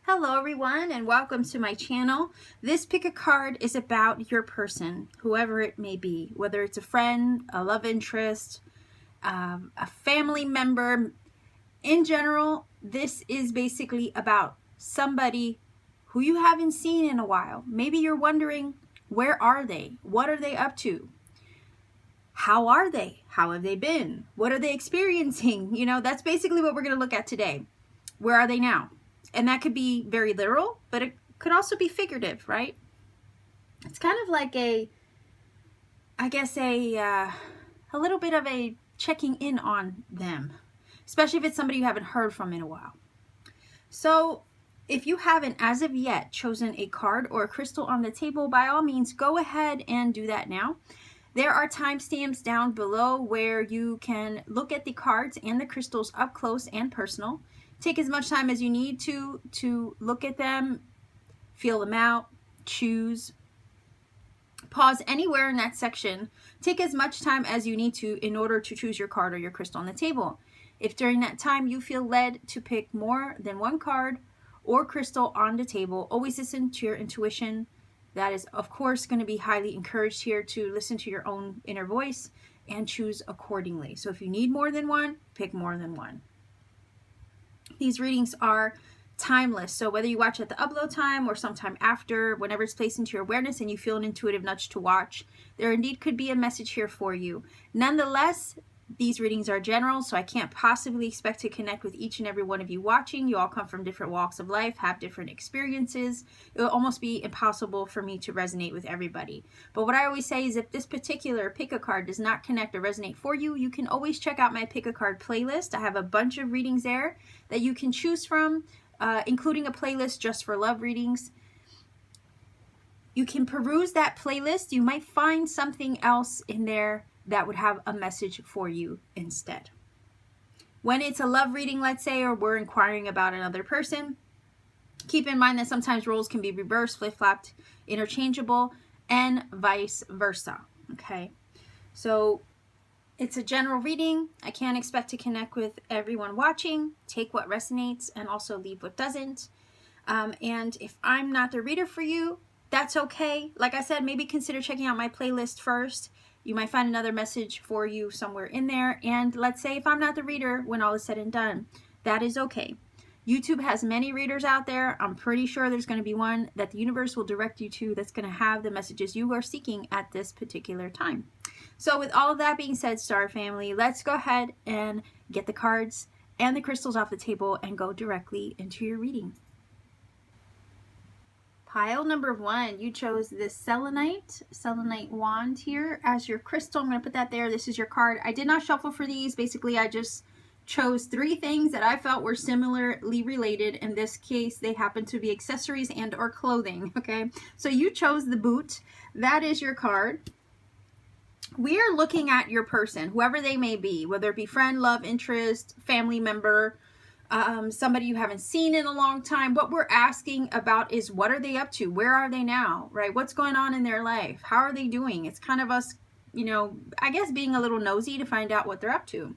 Hello everyone and welcome to my channel. This pick a card is about your person, whoever it may be, whether it's a friend, a love interest, a family member. In general, this is basically about somebody who you haven't seen in a while. Maybe you're wondering, where are they? What are they up to? How are they? How have they been? What are they experiencing? You know, that's basically what we're going to look at today. Where are they now? And that could be very literal, but it could also be figurative, right? It's kind of like a little bit of a checking in on them, especially if it's somebody you haven't heard from in a while. So if you haven't, as of yet, chosen a card or a crystal on the table, by all means, go ahead and do that now. There are timestamps down below where you can look at the cards and the crystals up close and personal. Take as much time as you need to look at them, feel them out, choose. Pause anywhere in that section. Take as much time as you need to in order to choose your card or your crystal on the table. If during that time you feel led to pick more than one card or crystal on the table, always listen to your intuition. That is, of course, going to be highly encouraged here to listen to your own inner voice and choose accordingly. So if you need more than one, pick more than one. These readings are timeless. So whether you watch at the upload time or sometime after, whenever it's placed into your awareness and you feel an intuitive nudge to watch, there indeed could be a message here for you. Nonetheless, these readings are general, so I can't possibly expect to connect with each and every one of you watching. You all come from different walks of life, have different experiences. It will almost be impossible for me to resonate with everybody. But what I always say is if this particular pick a card does not connect or resonate for you, you can always check out my pick a card playlist. I have a bunch of readings there that you can choose from, including a playlist just for love readings. You can peruse that playlist. You might find something else in there that would have a message for you instead. When it's a love reading, let's say, or we're inquiring about another person, keep in mind that sometimes roles can be reversed, flip-flopped, interchangeable, and vice versa. Okay, so it's a general reading. I can't expect to connect with everyone watching. Take what resonates and also leave what doesn't. And if I'm not the reader for you, that's okay. Like I said, maybe consider checking out my playlist first. You might find another message for you somewhere in there. And let's say if I'm not the reader when all is said and done, that is okay. YouTube has many readers out there. I'm pretty sure there's going to be one that the universe will direct you to that's going to have the messages you are seeking at this particular time. So with all of that being said, Star Family, let's go ahead and get the cards and the crystals off the table and go directly into your reading. Pile number 1, you chose this selenite wand here as your crystal. I'm going to put that there. This is your card. I did not shuffle for these. Basically, I just chose 3 things that I felt were similarly related. In this case, they happen to be accessories and or clothing. Okay, so you chose the boot. That is your card. We are looking at your person, whoever they may be, whether it be friend, love, interest, family member, somebody you haven't seen in a long time. What we're asking about is, what are they up to? Where are they now, right? What's going on in their life? How are they doing? It's kind of us, you know, I guess being a little nosy to find out what they're up to.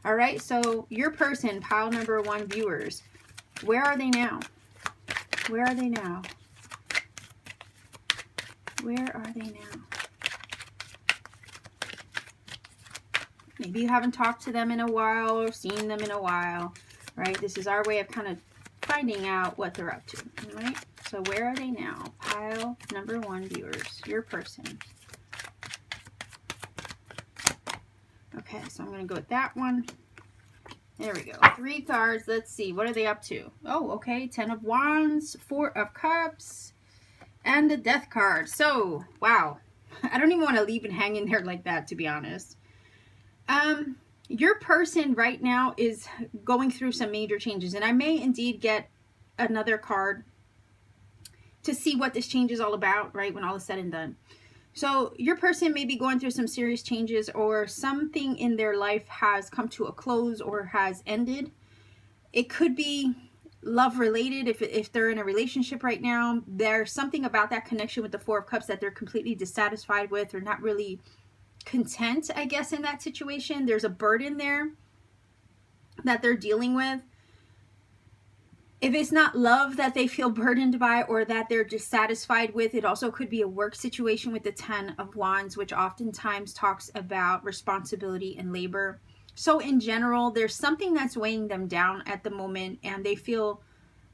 All right, so your person, pile number 1 viewers, where are they now? Where are they now? Where are they now? Maybe you haven't talked to them in a while or seen them in a while. Right, this is our way of kind of finding out what they're up to. All right, so where are they now? Pile number 1 viewers, your person. Okay, so I'm going to go with that one. There we go. 3 cards. Let's see, what are they up to? Oh, okay, 10 of Wands, 4 of Cups, and the Death card. So, wow, I don't even want to leave it hanging there like that, to be honest. Your person right now is going through some major changes, and I may indeed get another card to see what this change is all about, right, when all is said and done. So your person may be going through some serious changes, or something in their life has come to a close or has ended. It could be love related. If they're in a relationship right now, there's something about that connection with the 4 of Cups that they're completely dissatisfied with, or not really content, I guess, in that situation. There's a burden there that they're dealing with. If it's not love that they feel burdened by or that they're dissatisfied with, it also could be a work situation with the 10 of Wands, which oftentimes talks about responsibility and labor. So in general, there's something that's weighing them down at the moment, and they feel,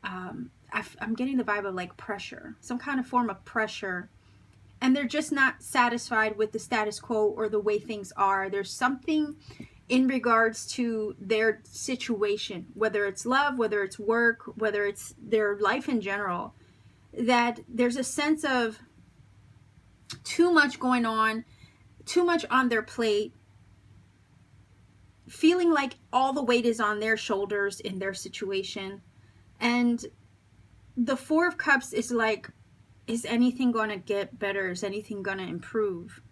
I'm getting the vibe of like pressure, some kind of form of pressure. And they're just not satisfied with the status quo or the way things are. There's something in regards to their situation, whether it's love, whether it's work, whether it's their life in general, that there's a sense of too much going on, too much on their plate, feeling like all the weight is on their shoulders in their situation. And the Four of Cups is like, is anything going to get better? Is anything going to improve?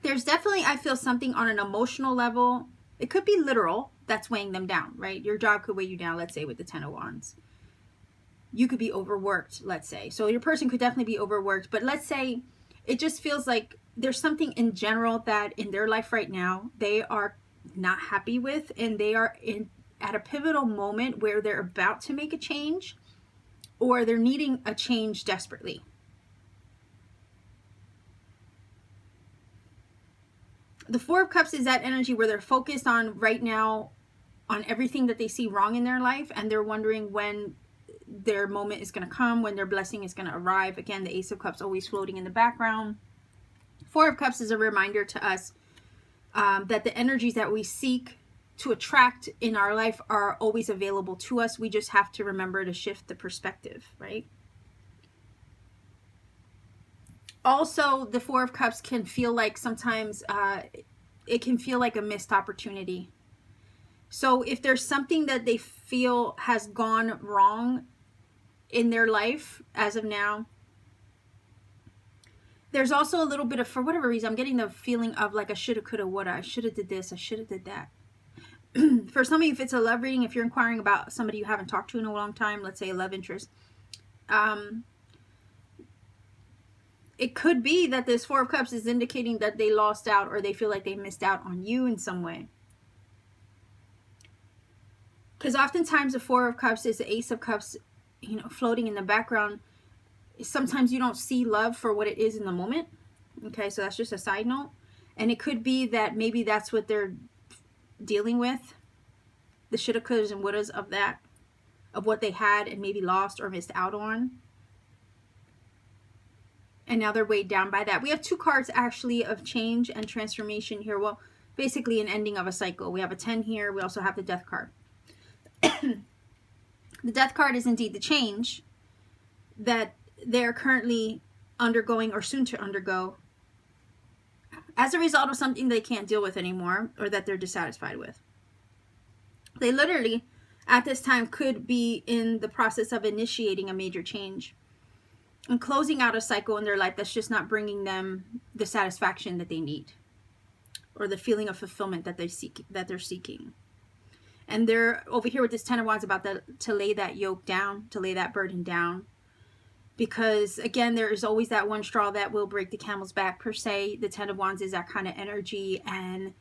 There's definitely, I feel, something on an emotional level. It could be literal that's weighing them down, right? Your job could weigh you down, let's say, with the 10 of Wands. You could be overworked, let's say. So your person could definitely be overworked. But let's say it just feels like there's something in general that in their life right now they are not happy with, and they are at a pivotal moment where they're about to make a change, or they're needing a change desperately. The Four of Cups is that energy where they're focused on right now on everything that they see wrong in their life, and they're wondering when their moment is going to come, when their blessing is going to arrive. Again, the Ace of Cups always floating in the background. Four of Cups is a reminder to us that the energies that we seek to attract in our life are always available to us. We just have to remember to shift the perspective, right? Also, the Four of Cups can feel like sometimes it can feel like a missed opportunity. So if there's something that they feel has gone wrong in their life as of now, there's also a little bit of, for whatever reason, I'm getting the feeling of like I shoulda, coulda, woulda. I shoulda did this. I shoulda did that. For some of you, if it's a love reading, if you're inquiring about somebody you haven't talked to in a long time, let's say a love interest, it could be that this Four of Cups is indicating that they lost out, or they feel like they missed out on you in some way. Because oftentimes the Four of Cups is the Ace of Cups, you know, floating in the background. Sometimes you don't see love for what it is in the moment. Okay, so that's just a side note. And it could be that maybe that's what they're dealing with. The shoulda, couldas, and wouldas of that, of what they had and maybe lost or missed out on. And now they're weighed down by that. We have two cards actually of change and transformation here. Well, basically an ending of a cycle. We have a 10 here. We also have the Death card. The Death card is indeed the change that they're currently undergoing or soon to undergo as a result of something they can't deal with anymore, or that they're dissatisfied with. They literally, at this time, could be in the process of initiating a major change and closing out a cycle in their life that's just not bringing them the satisfaction that they need, or the feeling of fulfillment that they're seeking. And they're over here with this 10 of Wands about to lay that yoke down, to lay that burden down. Because again, there is always that one straw that will break the camel's back, per se. The 10 of Wands is that kind of energy, and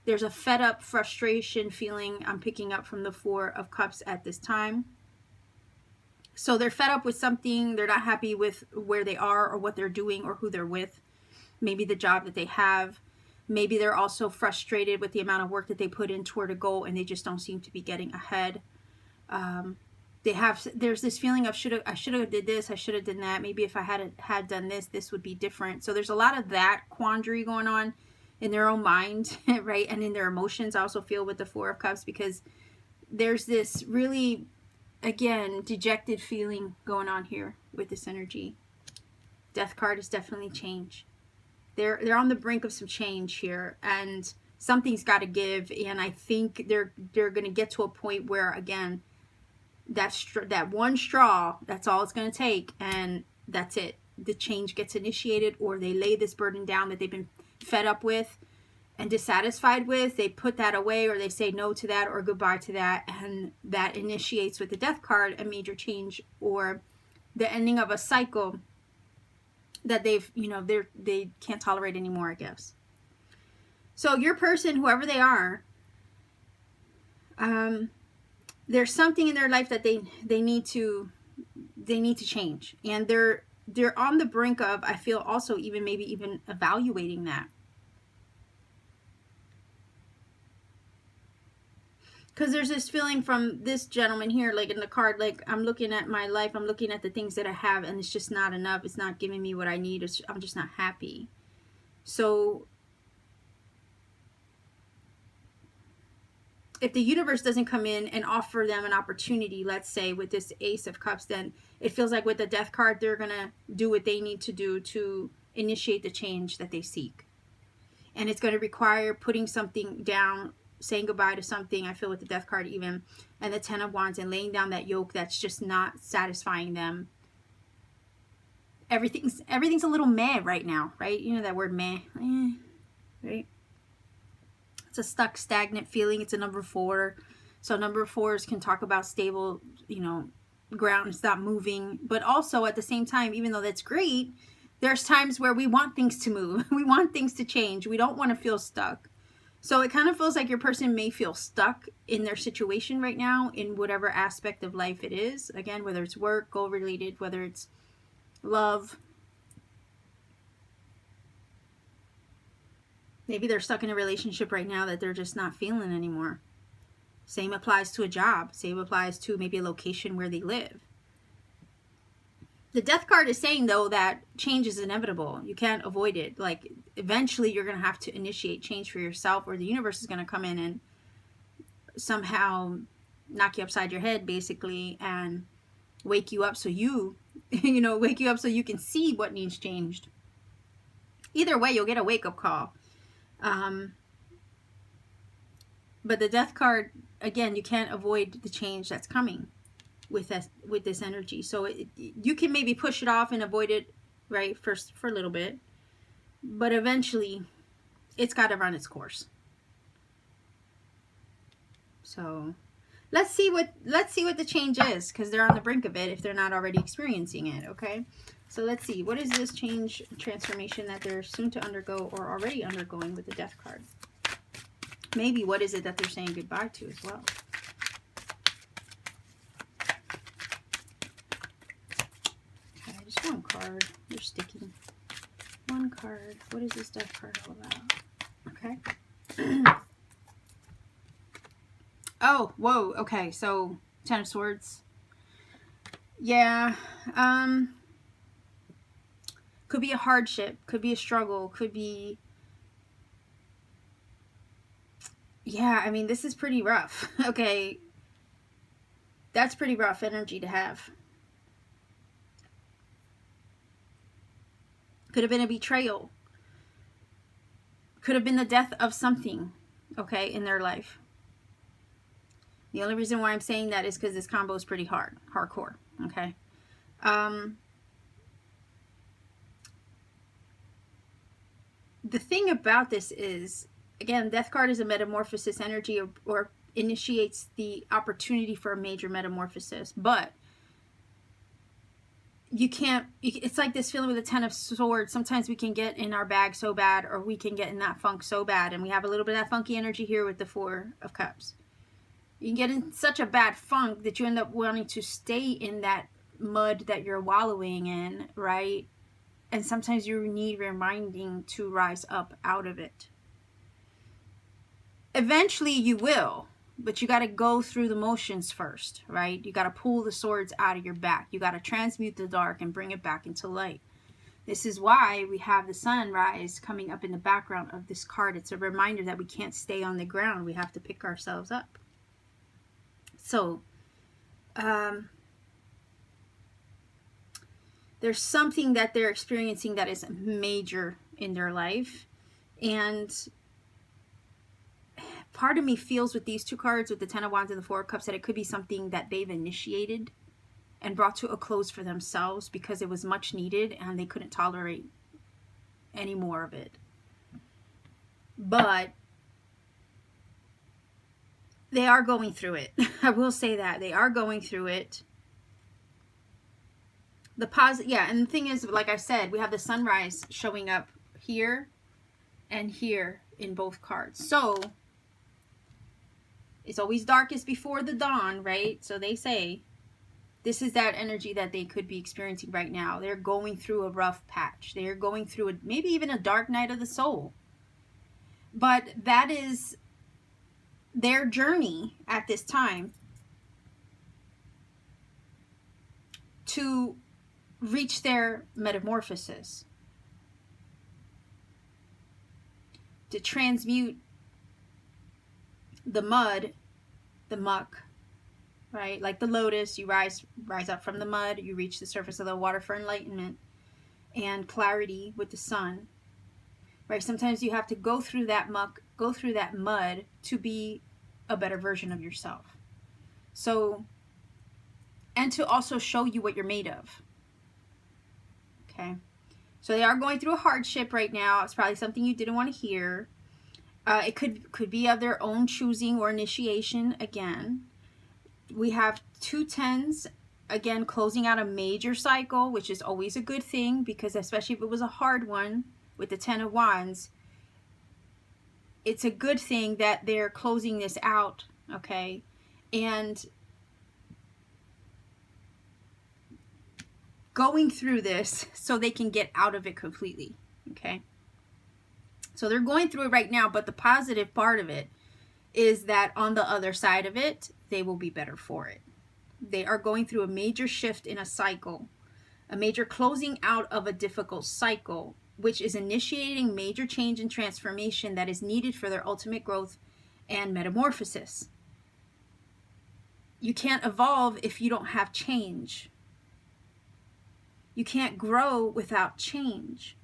there's a fed up frustration feeling I'm picking up from the Four of Cups at this time. So they're fed up with something. They're not happy with where they are or what they're doing or who they're with. Maybe the job that they have. Maybe they're also frustrated with the amount of work that they put in toward a goal, and they just don't seem to be getting ahead. There's this feeling of I should have did this, I should have done that. Maybe if I had done this, this would be different. So there's a lot of that quandary going on in their own mind, right? And in their emotions. I also feel with the Four of Cups, because there's this really, again, dejected feeling going on here with this energy. Death card is definitely change. They're on the brink of some change here, and something's got to give. And I think they're going to get to a point where, again, that one straw, that's all it's going to take, and that's it. The change gets initiated, or they lay this burden down that they've been fed up with and dissatisfied with. They put that away, or they say no to that or goodbye to that, and that initiates with the Death card a major change or the ending of a cycle that they've, you know, they can't tolerate anymore, I guess. So your person, whoever they are, there's something in their life that they need to change, and they're on the brink of, I feel, also even maybe even evaluating that. Because there's this feeling from this gentleman here, like in the card, like, I'm looking at my life, I'm looking at the things that I have, and it's just not enough. It's not giving me what I need. I'm just not happy. So if the universe doesn't come in and offer them an opportunity, let's say with this Ace of Cups, then it feels like with the Death card, they're going to do what they need to do to initiate the change that they seek. And it's going to require putting something down, saying goodbye to something, I feel, with the Death card even, and the Ten of Wands, and laying down that yoke that's just not satisfying them. Everything's a little meh right now, right? You know that word meh, right? It's a stuck, stagnant feeling. It's a number 4. So number 4s can talk about stable, you know, ground. It's not moving. But also at the same time, even though that's great, there's times where we want things to move. We want things to change. We don't want to feel stuck. So it kind of feels like your person may feel stuck in their situation right now, in whatever aspect of life it is. Again, whether it's work, goal related, whether it's love. Maybe they're stuck in a relationship right now that they're just not feeling anymore. Same applies to a job. Same applies to maybe a location where they live. The Death card is saying, though, that change is inevitable. You can't avoid it. Like, eventually you're going to have to initiate change for yourself, or the universe is going to come in and somehow knock you upside your head, basically, and wake you up so you, wake you up so you can see what needs changed. Either way, you'll get a wake-up call. But the Death card, again, you can't avoid the change that's coming with this energy. So you can maybe push it off and avoid it, right, for a little bit, but eventually it's got to run its course. So let's see what the change is, because they're on the brink of it if they're not already experiencing it. Okay, so let's see, what is this change, transformation that they're soon to undergo or already undergoing with the Death card? Maybe what is it that they're saying goodbye to as well? Okay, just one card. You're sticking. One card. What is this Death card all about? Okay. Oh, whoa. Okay, so Ten of Swords. Yeah. Could be a hardship. Could be a struggle. Could be... Yeah, I mean, this is pretty rough. Okay. That's pretty rough energy to have. Could have been a betrayal. Could have been the death of something, okay, in their life. The only reason why I'm saying that is because this combo is pretty hardcore, okay? The thing about this is, again, Death card is a metamorphosis energy, or initiates the opportunity for a major metamorphosis. But you can't, it's like this feeling with the Ten of Swords. Sometimes we can get in our bag so bad, or we can get in that funk so bad. And we have a little bit of that funky energy here with the Four of Cups. You can get in such a bad funk that you end up wanting to stay in that mud that you're wallowing in, right? And sometimes you need reminding to rise up out of it. Eventually you will, but you got to go through the motions first, right? You got to pull the swords out of your back. You got to transmute the dark and bring it back into light. This is why we have the sunrise coming up in the background of this card. It's a reminder that we can't stay on the ground. We have to pick ourselves up. So, there's something that they're experiencing that is major in their life. And part of me feels with these two cards, with the Ten of Wands and the Four of Cups, that it could be something that they've initiated and brought to a close for themselves because it was much needed and they couldn't tolerate any more of it. But they are going through it. I will say that. They are going through it. The positive, yeah, and the thing is, like I said, we have the sunrise showing up here and here in both cards. So it's always darkest before the dawn, right? So they say this is that energy that they could be experiencing right now. They're going through a rough patch. They're going through maybe even a dark night of the soul. But that is their journey at this time to reach their metamorphosis, to transmute the mud, the muck, right? Like the lotus, you rise up from the mud, you reach the surface of the water for enlightenment and clarity with the sun, right? Sometimes you have to go through that muck, go through that mud to be a better version of yourself. So, and to also show you what you're made of. Okay. So they are going through a hardship right now. It's probably something you didn't want to hear. It could be of their own choosing or initiation again. We have 2 tens, again, closing out a major cycle, which is always a good thing, because especially if it was a hard one with the 10 of Wands, it's a good thing that they're closing this out, okay? And going through this so they can get out of it completely, okay? So they're going through it right now, but the positive part of it is that on the other side of it, they will be better for it. They are going through a major shift in a cycle, a major closing out of a difficult cycle, which is initiating major change and transformation that is needed for their ultimate growth and metamorphosis. You can't evolve if you don't have change. You can't grow without change.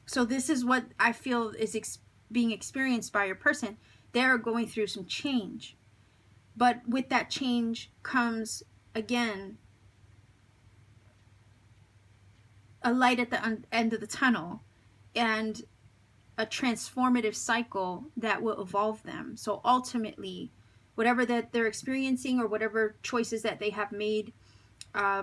So this is what I feel is being experienced by your person. They're going through some change. But with that change comes, again, a light at the end of the tunnel and a transformative cycle that will evolve them. So ultimately, whatever that they're experiencing or whatever choices that they have made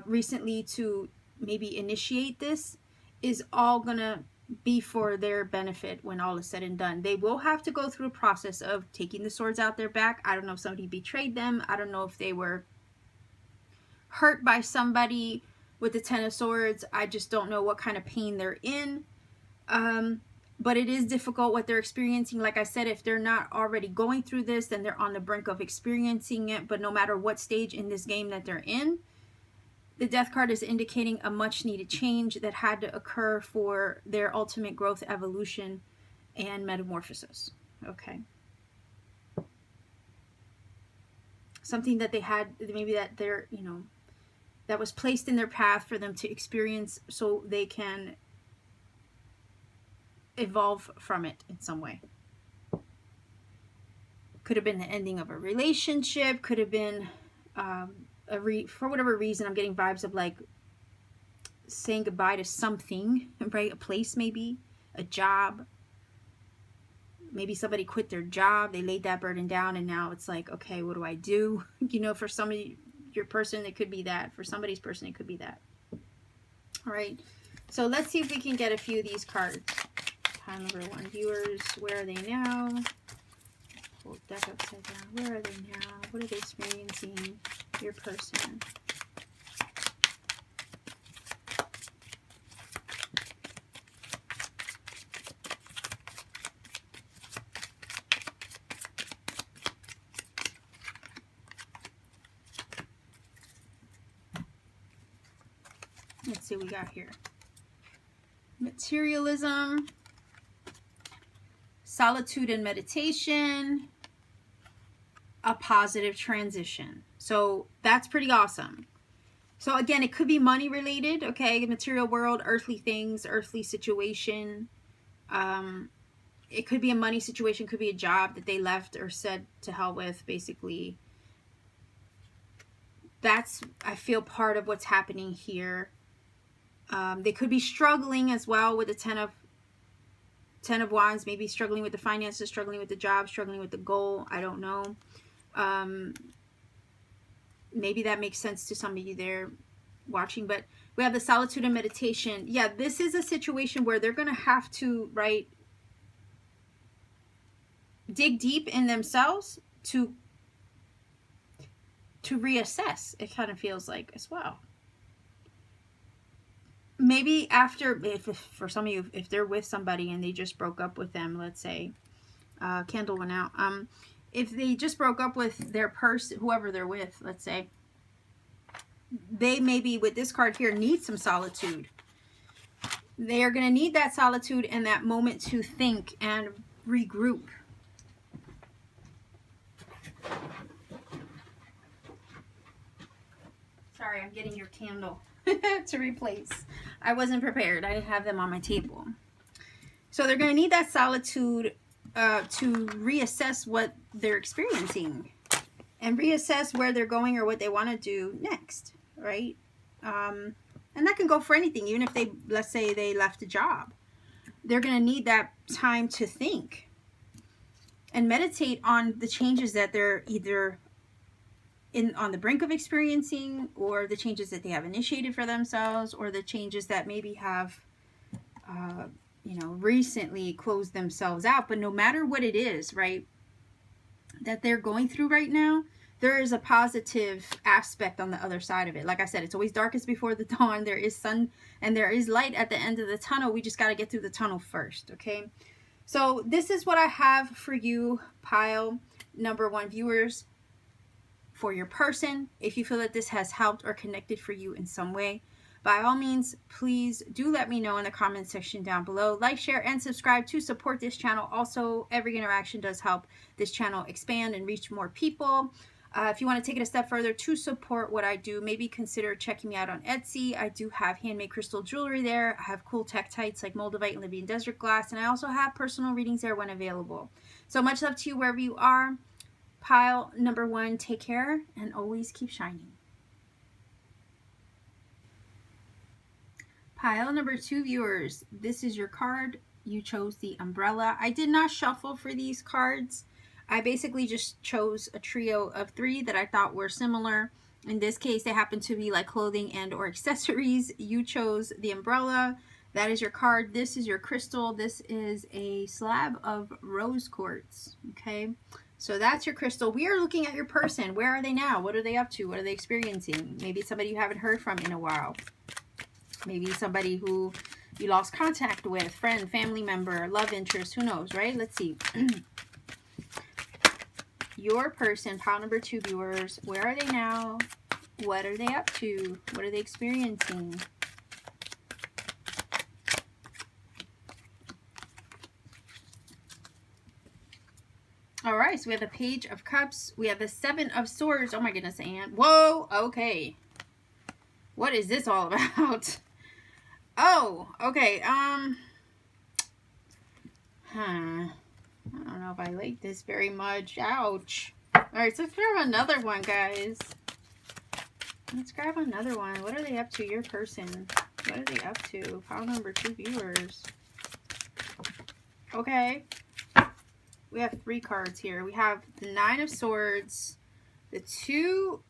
recently to maybe initiate this is all going to be for their benefit when all is said and done. They will have to go through a process of taking the swords out their back. I don't know if somebody betrayed them. I don't know if they were hurt by somebody with the 10 of Swords. I just don't know what kind of pain they're in. But it is difficult what they're experiencing. Like I said, if they're not already going through this, then they're on the brink of experiencing it. But no matter what stage in this game that they're in, the Death card is indicating a much needed change that had to occur for their ultimate growth, evolution, and metamorphosis. Okay. Something that they had, maybe that they're, that was placed in their path for them to experience so they can evolve from it in some way. Could have been the ending of a relationship, could have been for whatever reason. I'm getting vibes of like saying goodbye to something, right? A place, maybe a job. Maybe somebody quit their job, they laid that burden down, and now it's like, okay, what do I do? For somebody, your person, it could be that. For somebody's person, it could be that. All right, so let's see if we can get a few of these cards. Pile number 1, viewers, where are they now? Hold deck upside down. Where are they now? What are they experiencing? Your person. Let's see what we got here. Materialism, solitude and meditation, a positive transition. So that's pretty awesome. So again, it could be money related, okay? Material world, earthly things, earthly situation. It could be a money situation, could be a job that they left or said to hell with, basically. That's, I feel, part of what's happening here. They could be struggling as well with the 10 of Wands, maybe struggling with the finances, struggling with the job, struggling with the goal. I don't know. maybe that makes sense to some of you there watching. But we have the solitude and meditation. Yeah, this is a situation where they're going to have to, right, dig deep in themselves to reassess, it kind of feels like, as well. Maybe after, if for some of you, if they're with somebody and they just broke up with them, let's say, candle went out. If they just broke up with their person, whoever they're with, let's say, they maybe, with this card here, need some solitude. They are going to need that solitude and that moment to think and regroup. Sorry, I'm getting your candle to replace. I wasn't prepared. I didn't have them on my table. So they're going to need that solitude to reassess what they're experiencing and reassess where they're going or what they want to do next, right? And that can go for anything, even if they, let's say they left a job. They're going to need that time to think and meditate on the changes that they're either on the brink of experiencing, or the changes that they have initiated for themselves, or the changes that maybe have, recently closed themselves out. But no matter what it is, right, that they're going through right now, there is a positive aspect on the other side of it. Like I said, it's always darkest before the dawn. There is sun and there is light at the end of the tunnel. We just got to get through the tunnel first, okay? So this is what I have for you, pile number 1 viewers, for your person. If you feel that this has helped or connected for you in some way, by all means, please do let me know in the comment section down below. Like, share, and subscribe to support this channel. Also, every interaction does help this channel expand and reach more people. If you want to take it a step further to support what I do, maybe consider checking me out on Etsy. I do have handmade crystal jewelry there. I have cool tektites like Moldavite and Libyan desert glass, and I also have personal readings there when available. So much love to you wherever you are. Pile number 1, take care and always keep shining. Pile number 2 viewers, this is your card. You chose the umbrella. I did not shuffle for these cards. I basically just chose a trio of 3 that I thought were similar. In this case, they happen to be like clothing and or accessories. You chose the umbrella. That is your card. This is your crystal. This is a slab of rose quartz. Okay. So that's your crystal. We are looking at your person. Where are they now? What are they up to? What are they experiencing? Maybe somebody you haven't heard from in a while. Maybe somebody who you lost contact with, friend, family member, love interest, who knows, right? Let's see. Your person, pile number 2 viewers, where are they now? What are they up to? What are they experiencing? All right, so we have the Page of Cups. We have the 7 of Swords. Oh my goodness, Anne. Whoa, okay. What is this all about? Oh, okay. I don't know if I like this very much. Ouch. All right, so let's grab another one, guys. Let's grab another one. What are they up to, your person? What are they up to? Pile number 2 viewers. Okay. We have 3 cards here. We have the 9 of Swords, the 2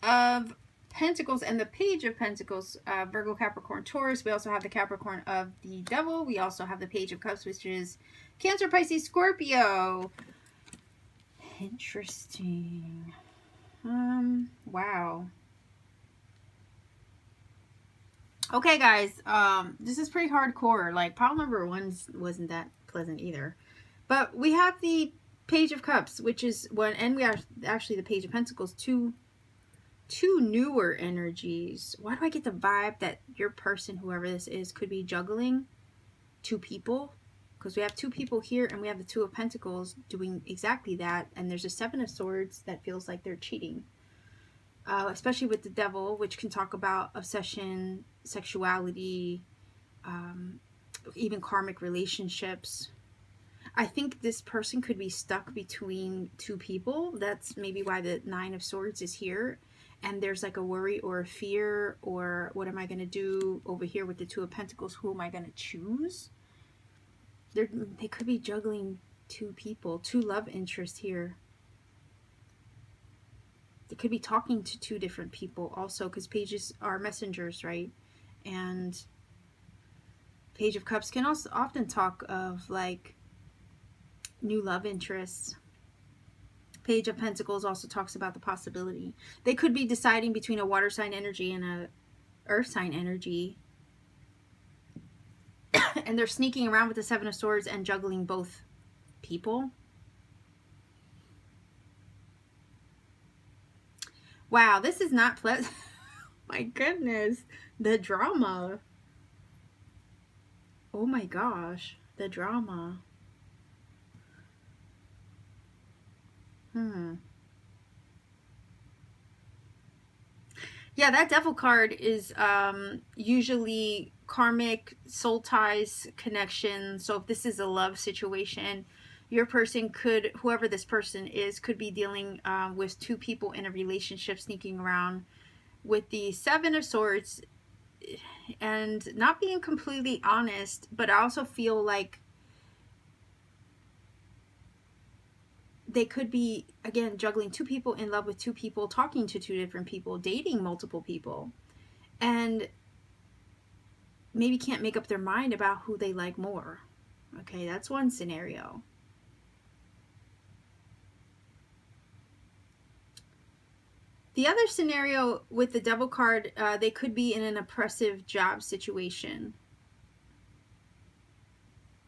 of Pentacles, and the Page of Pentacles, Virgo, Capricorn, Taurus. We also have the Capricorn of the Devil. We also have the Page of Cups, which is Cancer, Pisces, Scorpio. Interesting. Wow. Okay, guys. This is pretty hardcore. Like, pile number 1 wasn't that pleasant either. But we have the Page of Cups, which is one, and we are actually the Page of Pentacles, two newer energies. Why do I get the vibe that your person, whoever this is, could be juggling 2 people? Because we have 2 people here, and we have the 2 of Pentacles doing exactly that. And there's a 7 of Swords that feels like they're cheating. Especially with the Devil, which can talk about obsession, sexuality, even karmic relationships. I think this person could be stuck between 2 people. That's maybe why the 9 of Swords is here. And there's like a worry or a fear, or what am I going to do over here with the 2 of Pentacles? Who am I going to choose? They could be juggling 2 people, 2 love interests here. They could be talking to two different people also, because pages are messengers, right? And Page of Cups can also often talk of like new love interests. Page of Pentacles also talks about the possibility. They could be deciding between a water sign energy and a earth sign energy. And they're sneaking around with the Seven of Swords and juggling both people. Wow, this is not pleasant. My goodness. The drama. Oh my gosh. The drama. Yeah, that Devil card is usually karmic, soul ties, connection. So if this is a love situation, your person could, whoever this person is, could be dealing with two people in a relationship sneaking around with the Seven of Swords and not being completely honest. But I also feel like they could be, again, juggling two people, in love with two people, talking to two different people, dating multiple people, and maybe can't make up their mind about who they like more. Okay, that's one scenario. The other scenario with the Devil card, they could be in an oppressive job situation.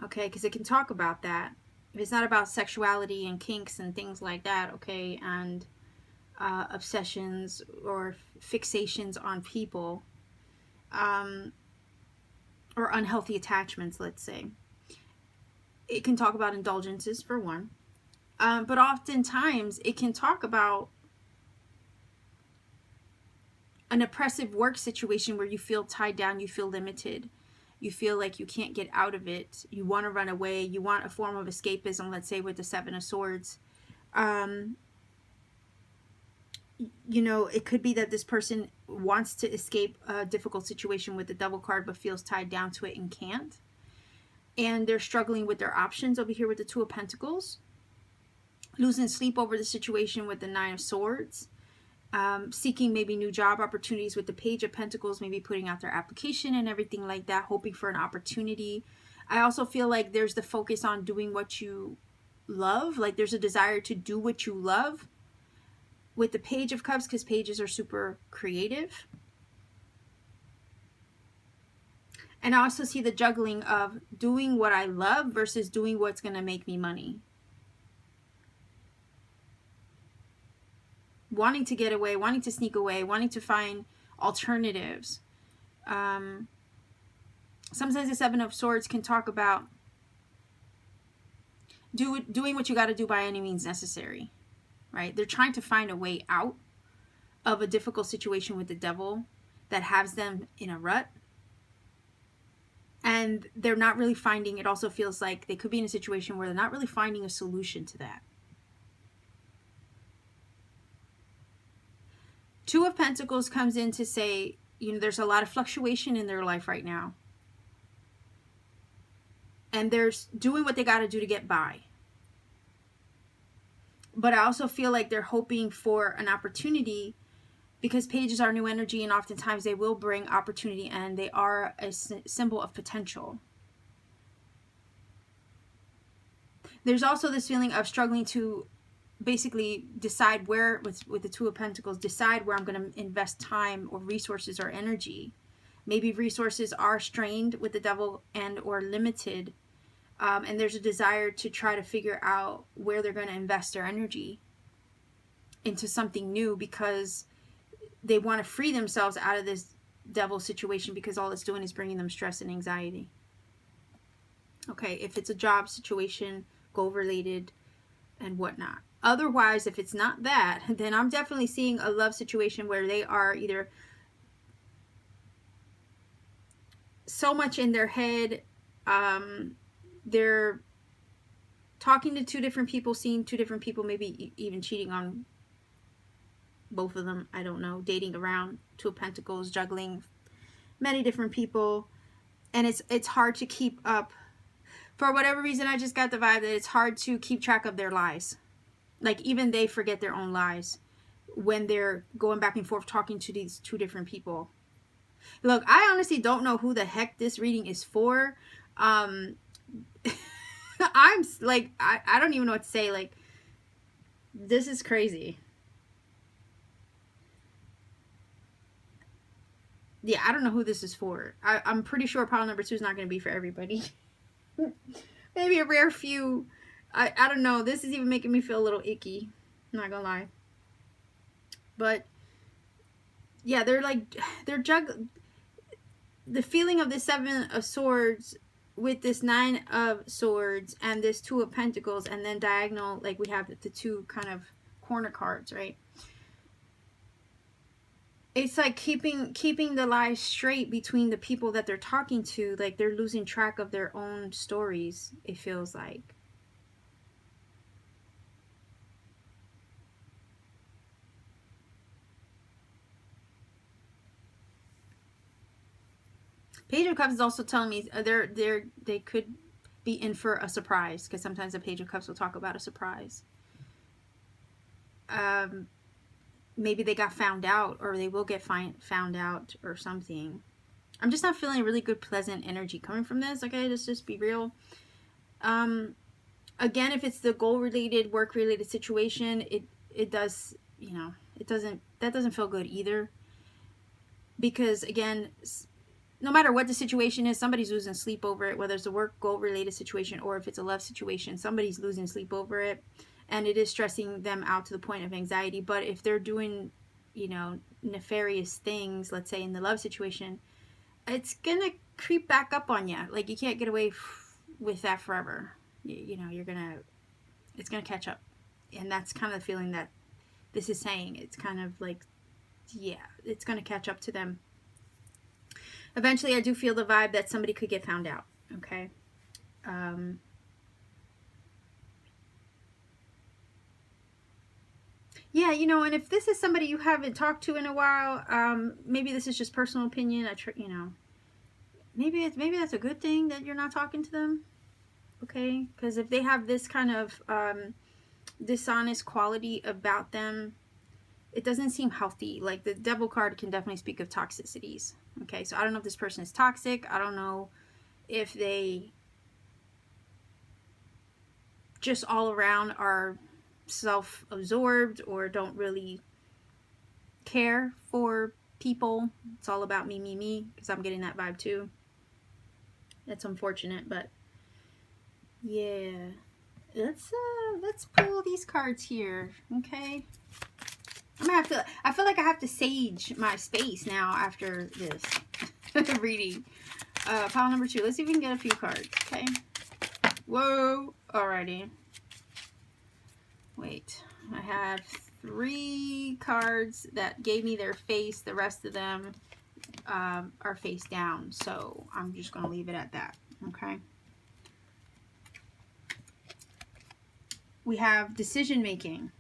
Okay, because it can talk about that. If it's not about sexuality and kinks and things like that, okay, and obsessions or fixations on people, or unhealthy attachments, let's say. It can talk about indulgences, for one. But oftentimes, it can talk about an oppressive work situation where you feel tied down, you feel limited. You feel like you can't get out of it. You want to run away. You want a form of escapism, let's say with the Seven of Swords. You know, it could be that this person wants to escape a difficult situation with the Devil card but feels tied down to it and can't. And they're struggling with their options over here with the Two of Pentacles. Losing sleep over the situation with the Nine of Swords. Seeking maybe new job opportunities with the Page of Pentacles, maybe putting out their application and everything like that, hoping for an opportunity. I also feel like there's the focus on doing what you love, like there's a desire to do what you love with the Page of Cups, because pages are super creative. And I also see the juggling of doing what I love versus doing what's going to make me money. Wanting to get away, wanting to sneak away, wanting to find alternatives. Sometimes the Seven of Swords can talk about doing what you got to do by any means necessary, right? They're trying to find a way out of a difficult situation with the Devil that has them in a rut. And they're not really finding, it also feels like they could be in a situation where they're not really finding a solution to that. Two of Pentacles comes in to say, you know, there's a lot of fluctuation in their life right now. And they're doing what they got to do to get by. But I also feel like they're hoping for an opportunity, because pages are new energy and oftentimes they will bring opportunity, and they are a symbol of potential. There's also this feeling of struggling to basically decide where, with the Two of Pentacles, decide where I'm going to invest time or resources or energy. Maybe resources are strained with the Devil and or limited, and there's a desire to try to figure out where they're going to invest their energy into something new, because they want to free themselves out of this Devil situation, because all it's doing is bringing them stress and anxiety. Okay, if it's a job situation, goal related and whatnot. Otherwise, if it's not that, then I'm definitely seeing a love situation where they are either so much in their head, they're talking to two different people, seeing two different people, maybe even cheating on both of them, I don't know, dating around, Two of Pentacles, juggling many different people, and it's hard to keep up. For whatever reason, I just got the vibe that it's hard to keep track of their lies. Like, even they forget their own lies. when they're going back and forth talking to these two different people. Look, I honestly don't know who the heck this reading is for. I'm like, I don't even know what to say. Like, this is crazy. Yeah, I don't know who this is for. I'm pretty sure pile number 2 is not going to be for everybody. Maybe a rare few. I don't know. This is even making me feel a little icky. I'm not going to lie. But, yeah, they're the feeling of the 7 of Swords with this 9 of Swords and this 2 of Pentacles, and then diagonal, like we have the 2 kind of corner cards, right? It's like keeping the lies straight between the people that they're talking to. Like, they're losing track of their own stories, it feels like. Page of Cups is also telling me they could be in for a surprise, because sometimes the Page of Cups will talk about a surprise. Maybe they got found out, or they will get found out, or something. I'm just not feeling a really good, pleasant energy coming from this. Okay, let's just be real. Again, if it's the goal-related, work-related situation, it does, you know, that doesn't feel good either. Because again, no matter what the situation is, somebody's losing sleep over it, whether it's a work goal-related situation or if it's a love situation, somebody's losing sleep over it. And it is stressing them out to the point of anxiety. But if they're doing, you know, nefarious things, let's say in the love situation, it's going to creep back up on you. Like, you can't get away with that forever. You know, it's going to catch up. And that's kind of the feeling that this is saying. It's kind of like, yeah, it's going to catch up to them. Eventually, I do feel the vibe that somebody could get found out. Okay. Yeah, you know, and if this is somebody you haven't talked to in a while, maybe this is just personal opinion. You know, maybe that's a good thing that you're not talking to them. Okay, because if they have this kind of dishonest quality about them, it doesn't seem healthy. Like, the Devil card can definitely speak of toxicities. Okay, so I don't know if this person is toxic. I don't know if they just all around are self-absorbed or don't really care for people. It's all about me, because I'm getting that vibe too. That's unfortunate, but yeah. Let's pull these cards here, okay? I'm gonna have to, I feel like I have to sage my space now after this reading. Pile number 2. Let's see if we can get a few cards, okay? Whoa, alrighty. Wait, I have 3 cards that gave me their face. The rest of them are face down, so I'm just going to leave it at that, okay? We have decision making.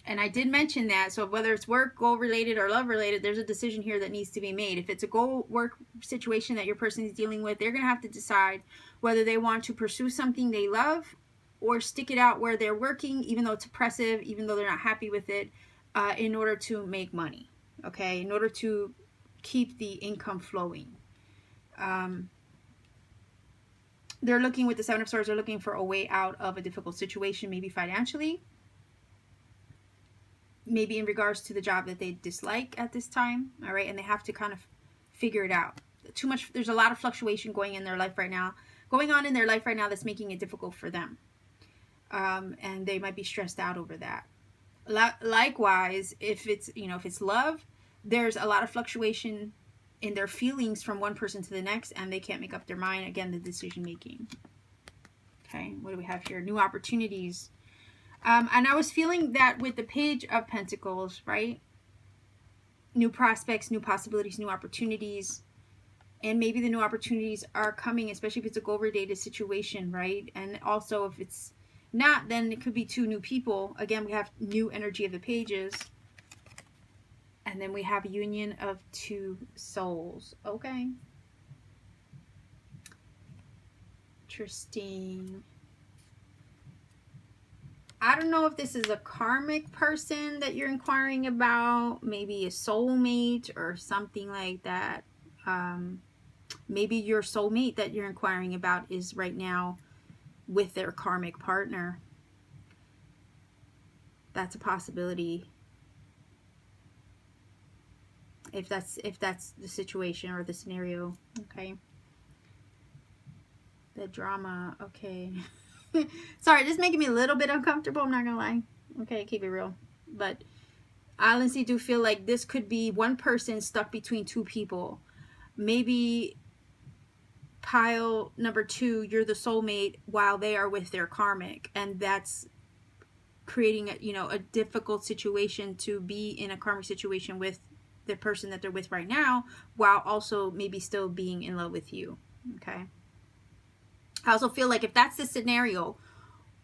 And I did mention that, so whether it's work, goal-related, or love-related, there's a decision here that needs to be made. If it's a goal-work situation that your person is dealing with, they're going to have to decide whether they want to pursue something they love or stick it out where they're working, even though it's oppressive, even though they're not happy with it, in order to make money, okay? In order to keep the income flowing. They're looking, with the 7 of Swords, they're looking for a way out of a difficult situation, maybe financially, maybe in regards to the job that they dislike at this time, all right? And they have to kind of figure it out. There's a lot of fluctuation going on in their life right now that's making it difficult for them. And they might be stressed out over that. Likewise, if it's love, there's a lot of fluctuation in their feelings from one person to the next, and they can't make up their mind. Again, the decision making. Okay, what do we have here? New opportunities. And I was feeling that with the Page of Pentacles, right? New prospects, new possibilities, new opportunities. And maybe the new opportunities are coming, especially if it's a goal-related situation, right? And also if it's not, then it could be 2 new people. Again, we have new energy of the pages. And then we have a union of 2 souls. Okay. Interesting. I I don't know if this is a karmic person that you're inquiring about, maybe a soulmate or something like that. Maybe your soulmate that you're inquiring about is right now with their karmic partner. That's a possibility. If that's the situation or the scenario. Okay. The drama. Okay. Sorry, this is making me a little bit uncomfortable. I'm not gonna lie. Okay, keep it real. But I honestly do feel like this could be one person stuck between two people. Maybe pile number 2, you're the soulmate while they are with their karmic, and that's creating a difficult situation to be in a karmic situation with the person that they're with right now, while also maybe still being in love with you. Okay. I also feel like if that's the scenario,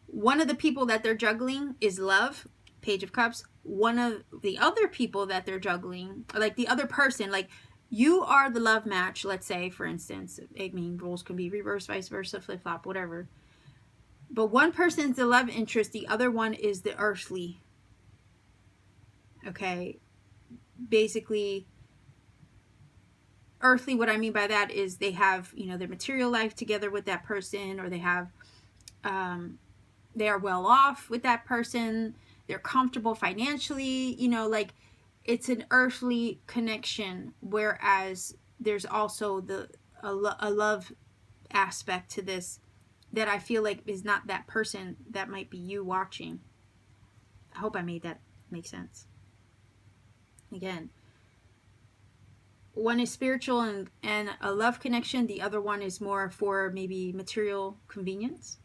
one of the people that they're juggling is love, Page of Cups. One of the other people that they're juggling, like the other person, like you are the love match, let's say, for instance. I mean, roles can be reversed, vice versa, flip-flop, whatever. But one person's the love interest, the other one is the earthly. Okay. Basically, earthly, what I mean by that is they have, their material life together with that person, or they have, they are well off with that person. They're comfortable financially, like it's an earthly connection. Whereas there's also a love aspect to this that I feel like is not that person. That might be you watching. I hope I made that make sense. Again, one is spiritual and a love connection. The other one is more for maybe material convenience.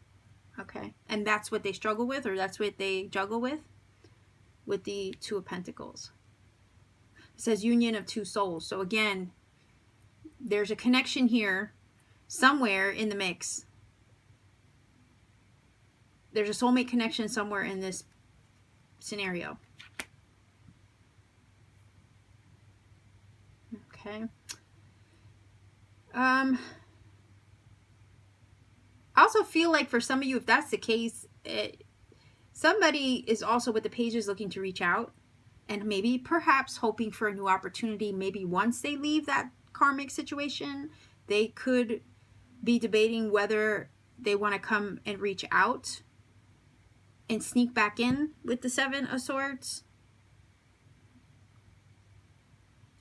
Okay. And that's what they struggle with, or that's what they juggle with the Two of Pentacles. It says union of two souls. So again, there's a connection here somewhere in the mix. There's a soulmate connection somewhere in this scenario. Okay. I also feel like for some of you, if that's the case, somebody is also with the Pages looking to reach out and maybe perhaps hoping for a new opportunity. Maybe once they leave that karmic situation, they could be debating whether they want to come and reach out and sneak back in with the Seven of Swords.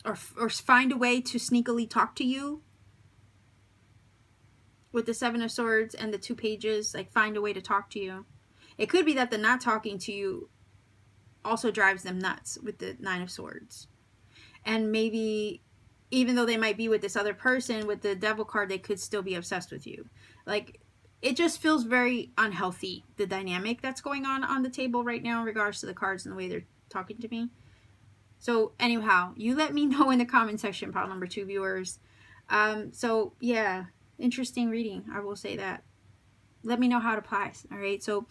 Or find a way to sneakily talk to you with the Seven of Swords and the Two Pages. Like, find a way to talk to you. It could be that the not talking to you also drives them nuts with the Nine of Swords. And maybe, even though they might be with this other person, with the Devil card, they could still be obsessed with you. Like, it just feels very unhealthy, the dynamic that's going on the table right now in regards to the cards and the way they're talking to me. So anyhow, you let me know in the comment section, pile number 2 viewers. So yeah, interesting reading. I will say that. Let me know how it applies. All right. So,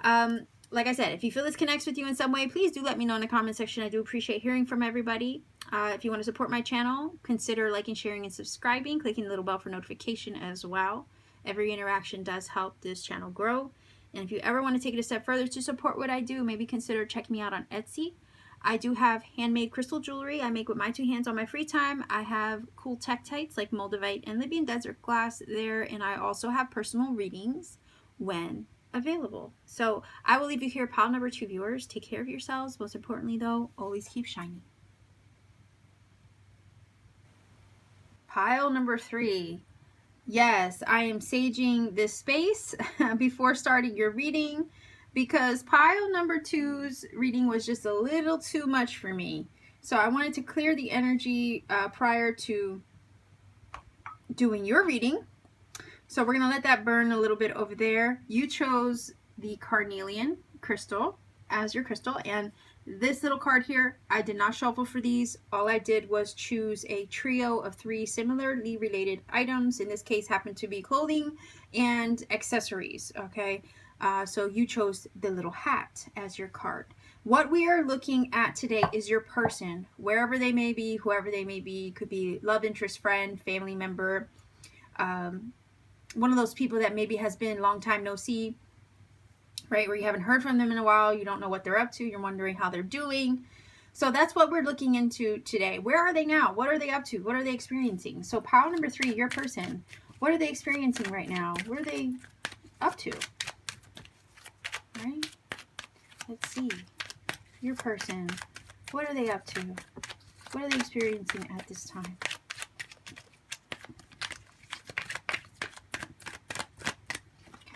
like I said, if you feel this connects with you in some way, please do let me know in the comment section. I do appreciate hearing from everybody. If you want to support my channel, consider liking, sharing, and subscribing. Clicking the little bell for notification as well. Every interaction does help this channel grow. And if you ever want to take it a step further to support what I do, maybe consider checking me out on Etsy. I do have handmade crystal jewelry I make with my 2 hands on my free time. I have cool tektites like Moldavite and Libyan desert glass there. And I also have personal readings when available. So I will leave you here, pile number 2 viewers. Take care of yourselves. Most importantly, though, always keep shining. Pile number 3. Yes, I am saging this space before starting your reading, because pile number 2's reading was just a little too much for me. So I wanted to clear the energy prior to doing your reading. So we're going to let that burn a little bit over there. You chose the carnelian crystal as your crystal. And this little card here, I did not shuffle for these. All I did was choose a trio of 3 similarly related items. In this case, happened to be clothing and accessories. Okay. So you chose the little hat as your card. What we are looking at today is your person, wherever they may be, whoever they may be. Could be love interest, friend, family member, one of those people that maybe has been long time no see. right? Where you haven't heard from them in a while, you don't know what they're up to, you're wondering how they're doing. So that's what we're looking into today. Where are they now? What are they up to? What are they experiencing? So pile number 3, your person. What are they experiencing right now? What are they up to? Right? Let's see. Your person. What are they up to? What are they experiencing at this time?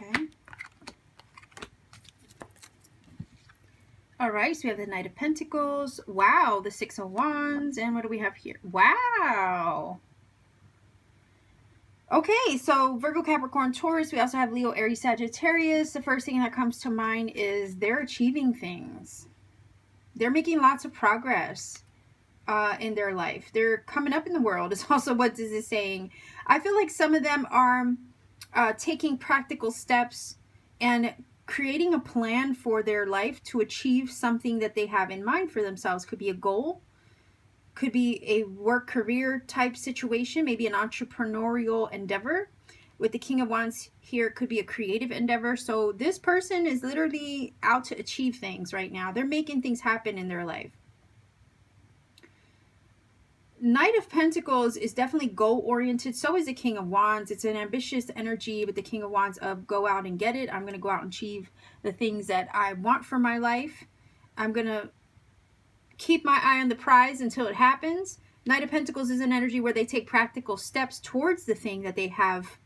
Okay. All right, so we have the Knight of Pentacles. Wow, the Six of Wands. And what do we have here? Wow. Okay, so Virgo, Capricorn, Taurus. We also have Leo, Aries, Sagittarius. The first thing that comes to mind is they're achieving things. They're making lots of progress in their life. They're coming up in the world is also what this is saying. I feel like some of them are taking practical steps and creating a plan for their life to achieve something that they have in mind for themselves. Could be a goal, could be a work career type situation, maybe an entrepreneurial endeavor. With the King of Wands here, it could be a creative endeavor. So this person is literally out to achieve things right now. They're making things happen in their life. Knight of Pentacles is definitely goal-oriented. So is the King of Wands. It's an ambitious energy with the King of Wands of go out and get it. I'm going to go out and achieve the things that I want for my life. I'm going to keep my eye on the prize until it happens. Knight of Pentacles is an energy where they take practical steps towards the thing that they have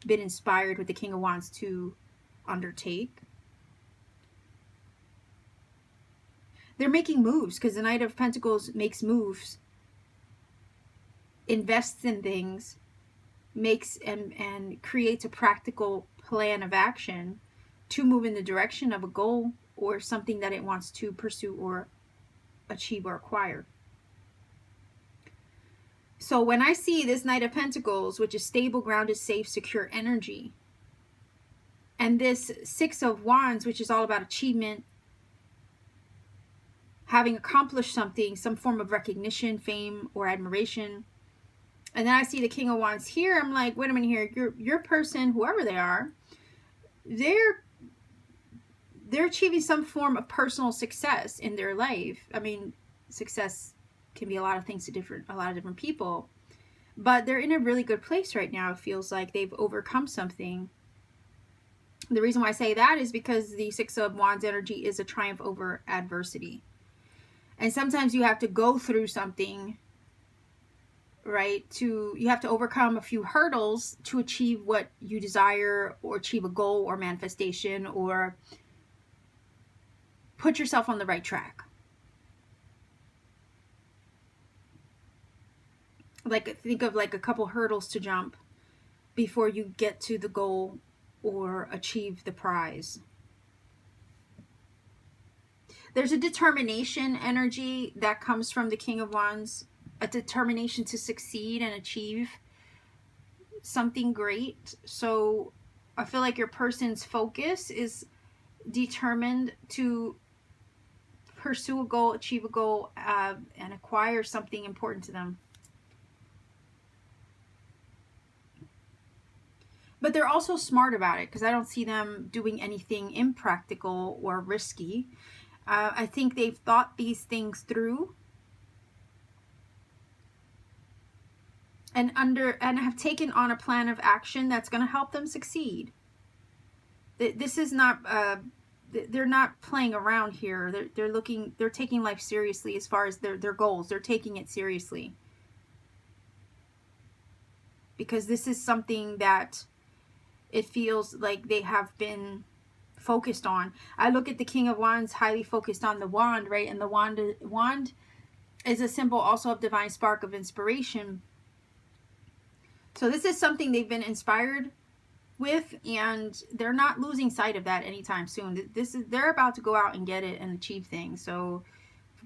been inspired with the King of Wands to undertake. They're making moves because the Knight of Pentacles makes moves, invests in things, makes and creates a practical plan of action to move in the direction of a goal or something that it wants to pursue or achieve or acquire. So when I see this Knight of Pentacles, which is stable, grounded, safe, secure energy, and this Six of Wands, which is all about achievement, having accomplished something, some form of recognition, fame, or admiration, and then I see the King of Wands here, I'm like, wait a minute here, your person, whoever they are, they're achieving some form of personal success in their life. I mean, success can be a lot of things to a lot of different people, but they're in a really good place right now. It feels like they've overcome something. The reason why I say that is because the Six of Wands energy is a triumph over adversity. And sometimes you have to go through something, right? You have to overcome a few hurdles to achieve what you desire or achieve a goal or manifestation or put yourself on the right track. Like, think of like a couple hurdles to jump before you get to the goal or achieve the prize. There's a determination energy that comes from the King of Wands, a determination to succeed and achieve something great. So I feel like your person's focus is determined to pursue a goal, achieve a goal, and acquire something important to them. But they're also smart about it because I don't see them doing anything impractical or risky. I think they've thought these things through and have taken on a plan of action that's going to help them succeed. This is not they're not playing around here. They're taking life seriously as far as their goals. They're taking it seriously. Because this is something that it feels like they have been focused on. I look at the King of Wands highly focused on the wand, right? And the wand is a symbol also of divine spark of inspiration. So this is something they've been inspired with, and they're not losing sight of that anytime soon. They're about to go out and get it and achieve things. So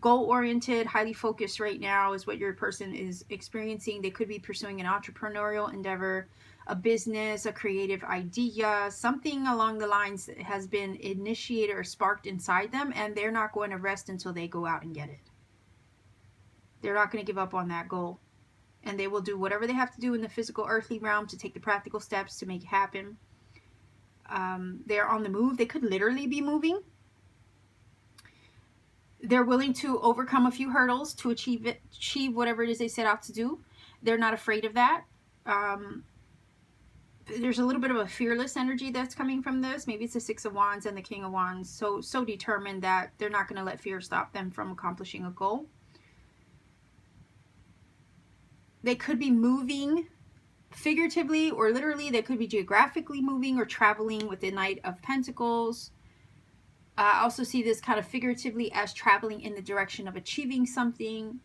goal-oriented, highly focused right now is what your person is experiencing. They could be pursuing an entrepreneurial endeavor, a business, a creative idea, something along the lines that has been initiated or sparked inside them, and they're not going to rest until they go out and get it. They're not going to give up on that goal. And they will do whatever they have to do in the physical earthly realm to take the practical steps to make it happen. They're on the move. They could literally be moving. They're willing to overcome a few hurdles to achieve whatever it is they set out to do. They're not afraid of that. There's a little bit of a fearless energy that's coming from this. Maybe it's the Six of Wands and the King of Wands. So determined that they're not going to let fear stop them from accomplishing a goal. They could be moving figuratively or literally. They could be geographically moving or traveling with the Knight of Pentacles. I also see this kind of figuratively as traveling in the direction of achieving something.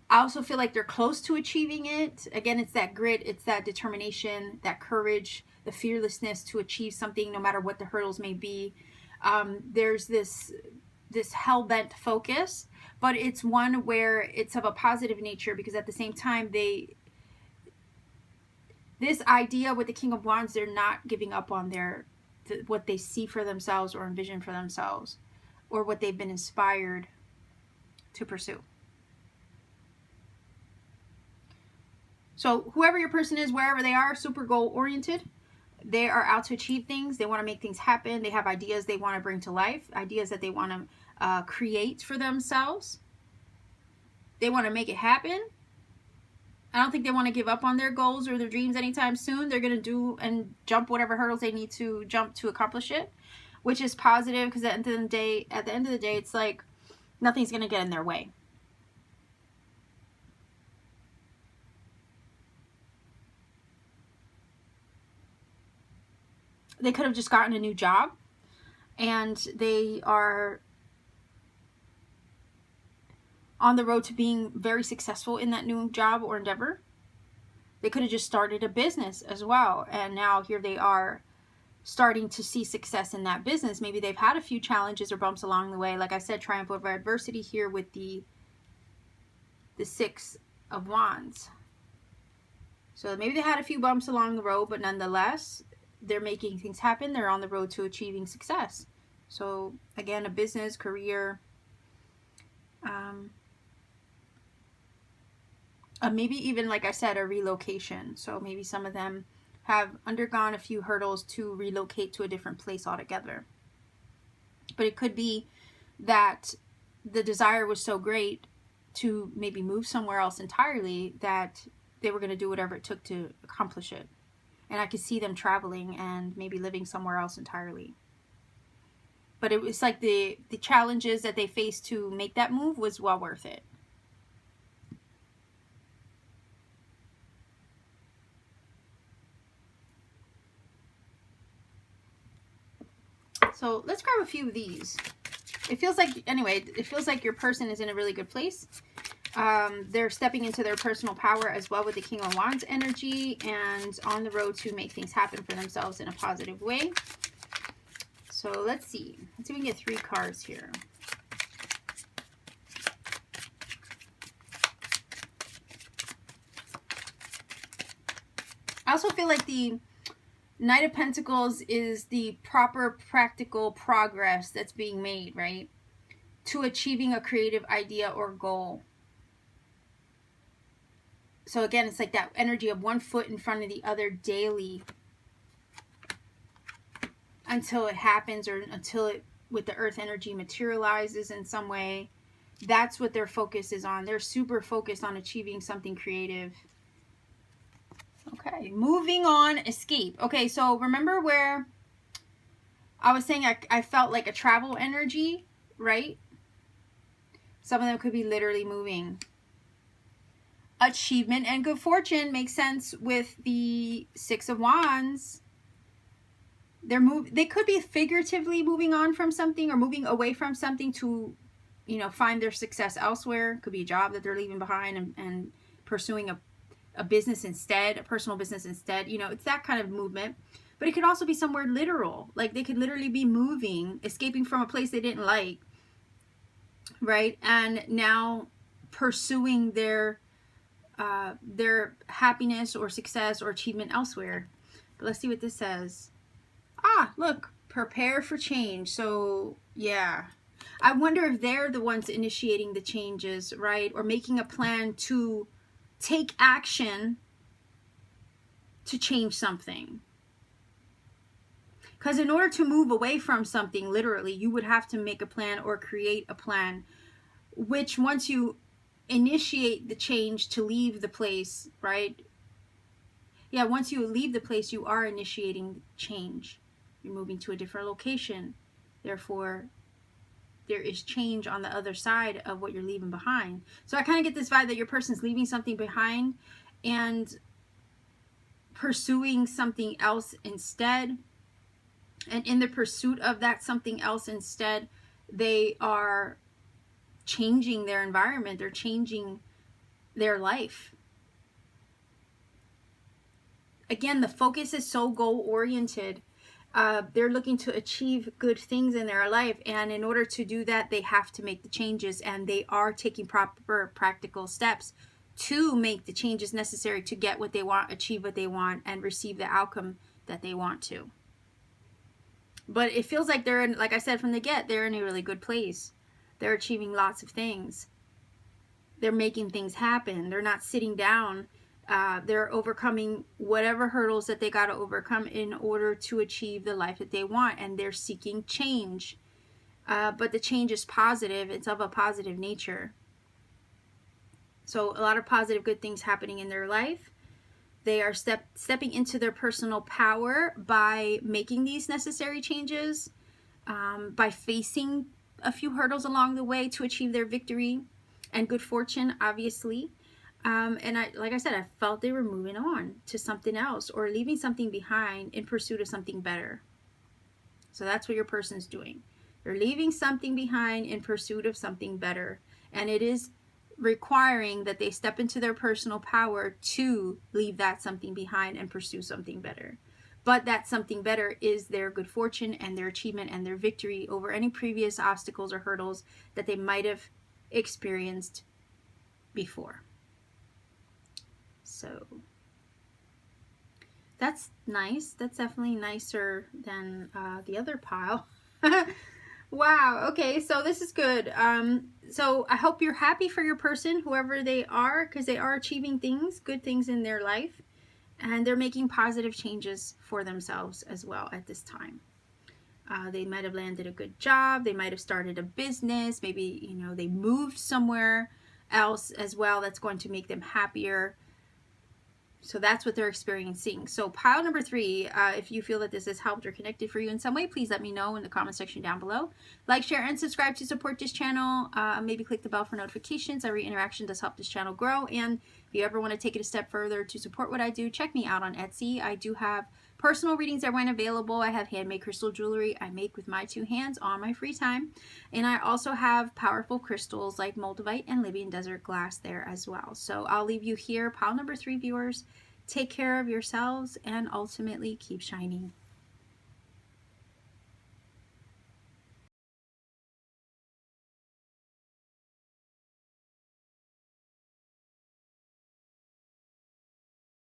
I also feel like they're close to achieving it. Again, it's that grit, it's that determination, that courage, the fearlessness to achieve something no matter what the hurdles may be. There's this hell-bent focus, but it's one where it's of a positive nature, because at the same time, this idea with the King of Wands, they're not giving up on what they see for themselves or envision for themselves, or what they've been inspired to pursue. So whoever your person is, wherever they are, super goal oriented. They are out to achieve things. They want to make things happen. They have ideas they want to bring to life, ideas that they want to create for themselves. They want to make it happen. I don't think they want to give up on their goals or their dreams anytime soon. They're going to do and jump whatever hurdles they need to jump to accomplish it, which is positive, because at the end of the day, it's like nothing's going to get in their way. They could have just gotten a new job and they are on the road to being very successful in that new job or endeavor. They could have just started a business as well, and now here they are starting to see success in that business. Maybe they've had a few challenges or bumps along the way. Like I said, triumph over adversity here with the Six of Wands. So maybe they had a few bumps along the road, but nonetheless, they're making things happen. They're on the road to achieving success. So again, a business, career, maybe even, like I said, a relocation. So maybe some of them have undergone a few hurdles to relocate to a different place altogether. But it could be that the desire was so great to maybe move somewhere else entirely that they were going to do whatever it took to accomplish it. And I could see them traveling and maybe living somewhere else entirely. But it was like the challenges that they faced to make that move was well worth it. So let's grab a few of these. It feels like, anyway, it feels like your person is in a really good place. They're stepping into their personal power as well with the King of Wands energy, and on the road to make things happen for themselves in a positive way. So let's see. Let's see if we can get 3 cards here. I also feel like the Knight of Pentacles is the proper practical progress that's being made, right? To achieving a creative idea or goal. So again, it's like that energy of one foot in front of the other daily until it happens, or until it, with the earth energy, materializes in some way. That's what their focus is on. They're super focused on achieving something creative. Okay, moving on, escape. Okay, so remember where I was saying I felt like a travel energy, right? Some of them could be literally moving. Achievement and good fortune makes sense with the Six of Wands. They could be figuratively moving on from something or moving away from something to, you know, find their success elsewhere. Could be a job that they're leaving behind and pursuing a business instead, a personal business instead. You know, it's that kind of movement. But it could also be somewhere literal. Like they could literally be moving, escaping from a place they didn't like, right? And now pursuing their happiness or success or achievement elsewhere. But let's see what this says. Ah, look, prepare for change. So yeah, I wonder if they're the ones initiating the changes, right? Or making a plan to take action to change something. Because in order to move away from something, literally, you would have to make a plan or create a plan, which once you initiate the change to leave the place, right? Yeah, once you leave the place, you are initiating change. You're moving to a different location. Therefore, there is change on the other side of what you're leaving behind. So I kind of get this vibe that your person's leaving something behind and pursuing something else instead. And in the pursuit of that something else instead, they are changing their environment. They're changing their life. Again, the focus is so goal-oriented. They're looking to achieve good things in their life, and in order to do that, they have to make the changes, and they are taking proper practical steps to make the changes necessary to get what they want, achieve what they want, and receive the outcome that they want to. But it feels like they're in, like I said from the get, they're in a really good place. They're achieving lots of things. They're making things happen. They're not sitting down. They're overcoming whatever hurdles that they got to overcome in order to achieve the life that they want, and they're seeking change. But the change is positive. It's of a positive nature. So a lot of positive, good things happening in their life. They are stepping into their personal power by making these necessary changes, by facing a few hurdles along the way to achieve their victory and good fortune, obviously. And like I said, I felt they were moving on to something else or leaving something behind in pursuit of something better. So that's what your person's doing. They're leaving something behind in pursuit of something better. And it is requiring that they step into their personal power to leave that something behind and pursue something better. But that something better is their good fortune and their achievement and their victory over any previous obstacles or hurdles that they might have experienced before. So that's nice. That's definitely nicer than the other pile. Wow. Okay. So this is good. So I hope you're happy for your person, whoever they are, because they are achieving things, good things in their life, and they're making positive changes for themselves as well at this time. They might have landed a good job. They might have started a business. Maybe, you know, they moved somewhere else as well. That's going to make them happier. So that's what they're experiencing. So pile number 3, if you feel that this has helped or connected for you in some way, please let me know in the comment section down below. Like, share, and subscribe to support this channel. Maybe click the bell for notifications. Every interaction does help this channel grow. And if you ever want to take it a step further to support what I do, check me out on Etsy. I do have personal readings that when available. I have handmade crystal jewelry I make with my 2 hands on my free time. And I also have powerful crystals like moldavite and Libyan desert glass there as well. So I'll leave you here, pile number 3 viewers. Take care of yourselves and ultimately keep shining.